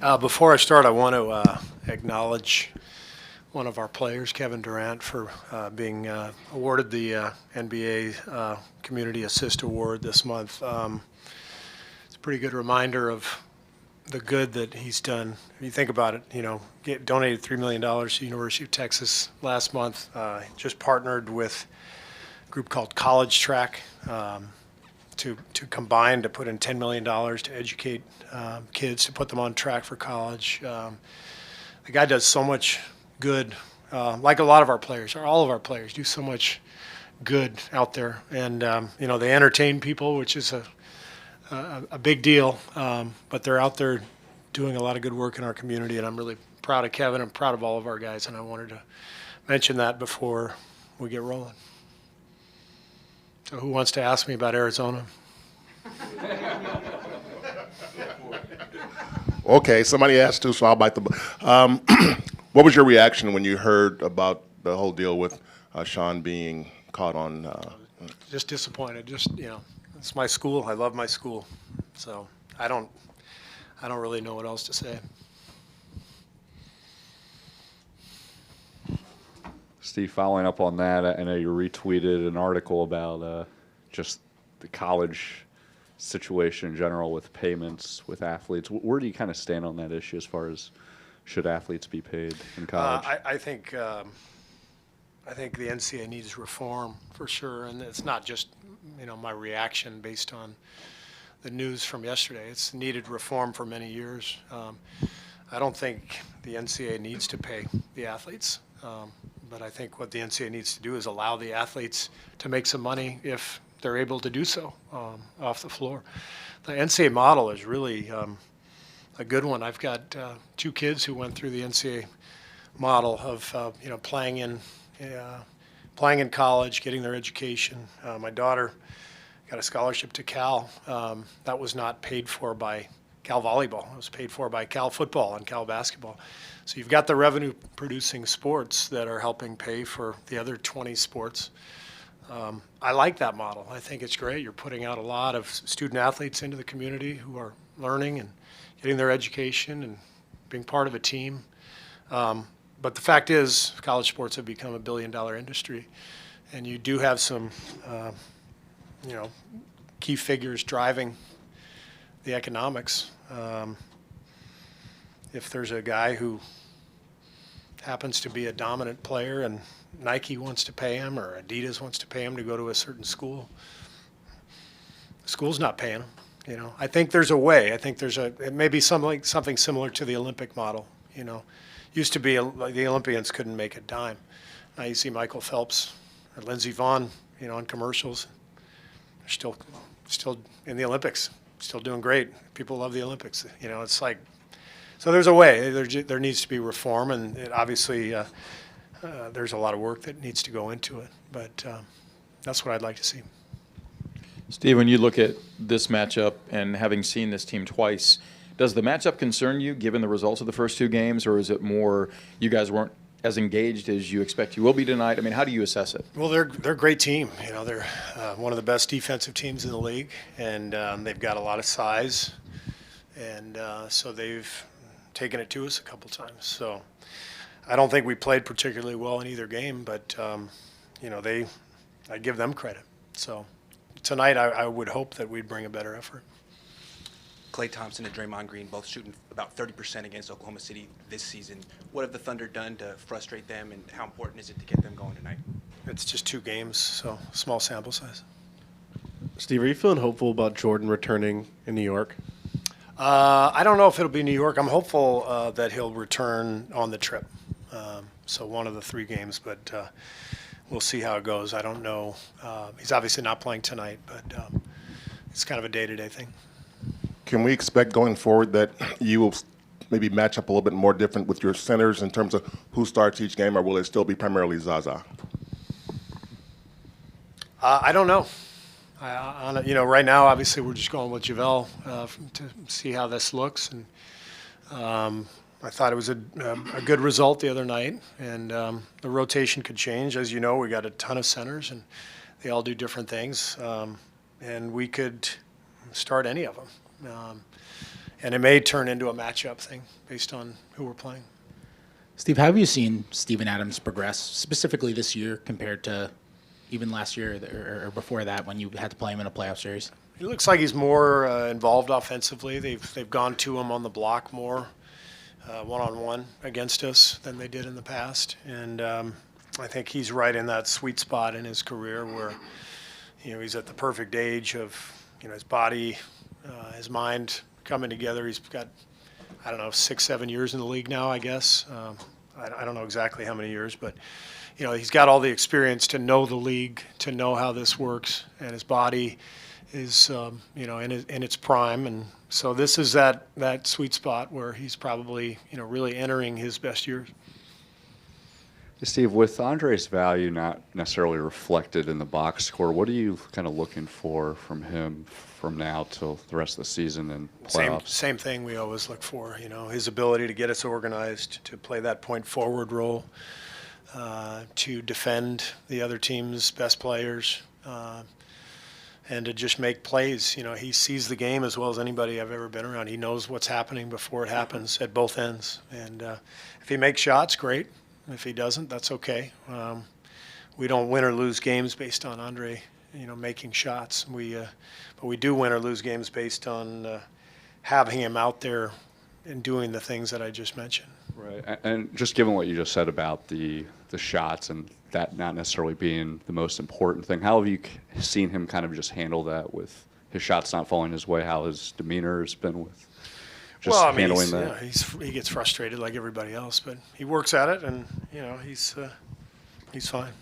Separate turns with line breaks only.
Before I start, I want to acknowledge one of our players, Kevin Durant, for being awarded the NBA Community Assist Award this month. It's a pretty good reminder of the good that he's done. If you think about it, donated $3 million to the University of Texas last month. Just partnered with a group called College Track to combine to put in $10 million to educate kids, to put them on track for college. The guy does so much good, like a lot of our players, or all of our players do so much good out there. And, they entertain people, which is a big deal, but they're out there doing a lot of good work in our community, and I'm really proud of Kevin. I'm proud of all of our guys, and I wanted to mention that before we get rolling. So who wants to ask me about Arizona?
Okay, somebody asked too, so I'll bite the. What was your reaction when you heard about the whole deal with Sean being caught on?
Just disappointed. It's my school. I love my school, so I don't really know what else to say.
Steve, following up on that, I know you retweeted an article about just the college situation in general with payments with athletes. Where do you kind of stand on that issue as far as should athletes be paid in college?
I think the NCAA needs reform for sure, and it's not just my reaction based on the news from yesterday. It's needed reform for many years. I don't think the NCAA needs to pay the athletes, but I think what the NCAA needs to do is allow the athletes to make some money if they're able to do so off the floor. The NCAA model is really a good one. I've got two kids who went through the NCAA model of playing in college, getting their education. My daughter got a scholarship to Cal. That was not paid for by Cal volleyball. It was paid for by Cal football and Cal basketball. So you've got the revenue-producing sports that are helping pay for the other 20 sports. I like that model. I think it's great. You're putting out a lot of student athletes into the community who are learning and getting their education and being part of a team. But the fact is, college sports have become $1 billion industry, and you do have some, key figures driving the economics. If there's a guy who happens to be a dominant player and Nike wants to pay him or Adidas wants to pay him to go to a certain school, the school's not paying him. I think there's a way. I think it may be something similar to the Olympic model. Used to be like the Olympians couldn't make a dime. Now you see Michael Phelps or Lindsey Vonn, on commercials. They're still in the Olympics, still doing great. People love the Olympics. It's like, so there's a way. There needs to be reform, and obviously there's a lot of work that needs to go into it. But that's what I'd like to see.
Steve, when you look at this matchup and having seen this team twice, does the matchup concern you given the results of the first two games, or is it more you guys weren't as engaged as you expect you will be tonight? I mean, how do you assess it?
Well, they're a great team. They're one of the best defensive teams in the league, and they've got a lot of size, and so they've taken it to us a couple times. So I don't think we played particularly well in either game, but I give them credit. So tonight I would hope that we'd bring a better effort.
Klay Thompson and Draymond Green both shooting about 30% against Oklahoma City this season. What have the Thunder done to frustrate them, and how important is it to get them going tonight?
It's just 2 games, so small sample size.
Steve, are you feeling hopeful about Jordan returning in New York?
I don't know if it'll be New York. I'm hopeful that he'll return on the trip. So one of the 3 games, but we'll see how it goes. I don't know. He's obviously not playing tonight, but it's kind of a day-to-day thing.
Can we expect going forward that you will maybe match up a little bit more different with your centers in terms of who starts each game, or will it still be primarily Zaza?
I don't know. Right now, obviously, we're just going with JaVale to see how this looks, and I thought it was a good result the other night, and the rotation could change. As you know, we got a ton of centers, and they all do different things, and we could start any of them. And it may turn into a matchup thing based on who we're playing.
Steve, how have you seen Steven Adams progress, specifically this year compared to even last year or before that when you had to play him in a playoff series?
He looks like he's more involved offensively. They've gone to him on the block more, one-on-one against us than they did in the past. And I think he's right in that sweet spot in his career where, he's at the perfect age of, his body, his mind coming together. He's got, 6-7 years in the league now, I guess. I don't know exactly how many years, but he's got all the experience to know the league, to know how this works, and his body is in its prime. And so this is that sweet spot where he's probably really entering his best years.
Steve, with Andre's value not necessarily reflected in the box score, what are you kind of looking for from him from now till the rest of the season and playoffs?
Same thing we always look for, his ability to get us organized, to play that point forward role, to defend the other team's best players, and to just make plays. He sees the game as well as anybody I've ever been around. He knows what's happening before it happens at both ends. And if he makes shots, great. If he doesn't, that's okay. We don't win or lose games based on Andre, making shots. But we do win or lose games based on having him out there and doing the things that I just mentioned.
Right, and just given what you just said about the shots and that not necessarily being the most important thing, how have you seen him kind of just handle that with his shots not falling his way? How his demeanor has been with just handling that?
He gets frustrated like everybody else, but he works at it, and he's fine.